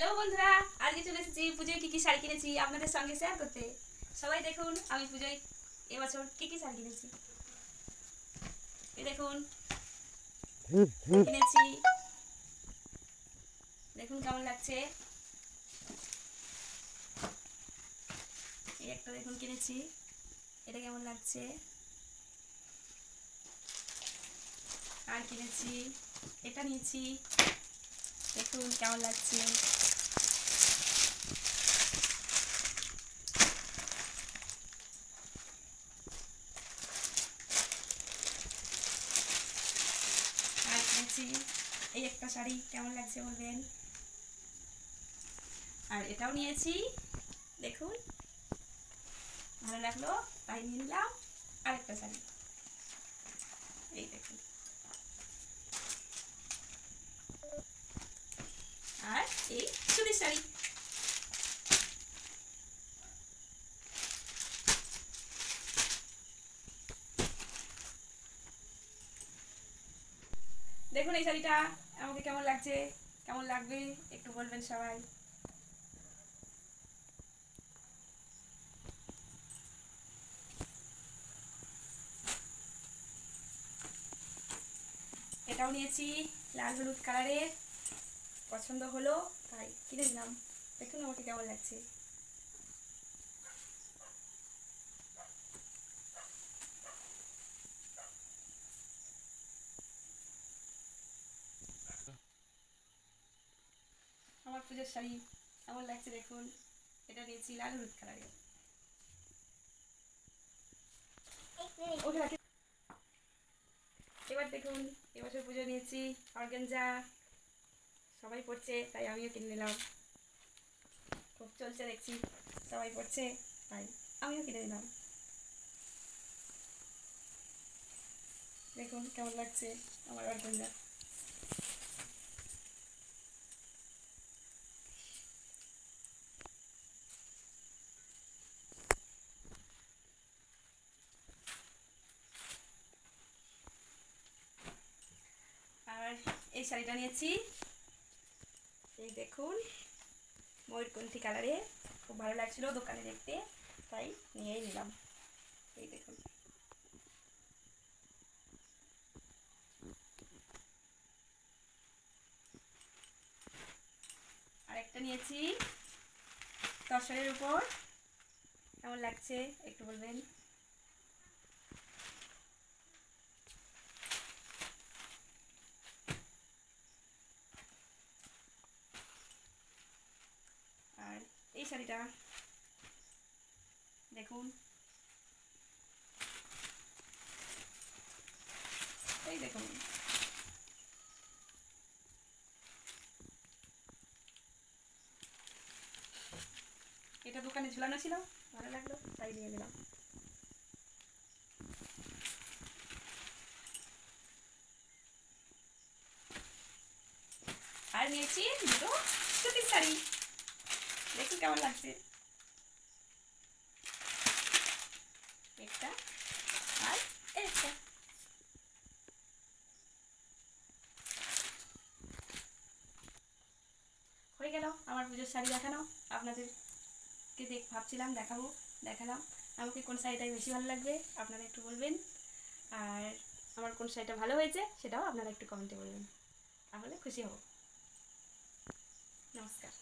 Hello বন্ধুরা, আজকে চলে এসেছি পুজোয় কি শাড়ি কিনেছি আপনাদের সঙ্গে শেয়ার করতে। সবাই দেখুন আমি পুজোয় এবছর কি শাড়ি কিনেছি। এই দেখুন কিনেছি, দেখুন কেমন লাগছে। এই একটা দেখুন কিনেছি, এটা কেমন লাগছে। আর কিনেছি, এটা নিয়েছি, দেখুন কেমন লাগছে। আর কিনেছি এই একটা শাড়ি, কেমন লাগছে বলবেন। আর এটাও নিয়েছি, দেখুন ভালো লাগলো তাই নিয়ে নিলাম আরেকটা শাড়ি। এই দেখুন, আর এই সুতির শাড়ি। দেখুন এই শাড়িটা আমাকে কেমন লাগছে, কেমন লাগবে একটু বলবেন সবাই। এটাও নিয়েছি লাল হলুদ কালারের, পছন্দ হলো তাই কিনে নিলাম। দেখুন আমাকে কেমন লাগছে। আমার পুজোর শাড়ি কেমন লাগছে দেখুন, এটা নিয়েছি লাল হলুদ কালারের। এবার দেখুন এবছর পুজো নিয়েছি অর্গানজা, সবাই পড়ছে তাই আমিও কিনে নিলাম। খুব চলছে দেখছি, সবাই পড়ছে তাই আমিও কিনে নিলাম। দেখুন কেমন লাগছে আমার অর্গানজা। আর এই শাড়িটা নিয়েছি, এই দেখুন ময়ূরকণ্ঠী কালারে, খুব ভালো লাগছিল দোকানে দেখতে তাই নিয়েই নিলাম। এই দেখুন, আরেকটা নিয়েছি তসরের উপর, কেমন লাগছে একটু বলবেন। আর এই শাড়িটা দেখুন, এই দেখুন এটা দোকানে ঝুলানো ছিল, ভালো লাগলো তাই নিয়ে নিলাম। আর নিয়েছি দুটো সুতির শাড়ি, দেখুন কেমন লাগছে। একটা আর একটা। হয়ে গেল আমার পুজোর শাড়ি দেখানো। আপনাদেরকে ভাবছিলাম দেখাবো, দেখালাম। আমাকে কোন শাড়িটাই বেশি ভালো লাগবে আপনারা একটু বলবেন, আর আমার কোন শাড়িটা ভালো হয়েছে সেটাও আপনারা একটু কমেন্টে বলবেন, তাহলে খুশি হব। নমস্কার।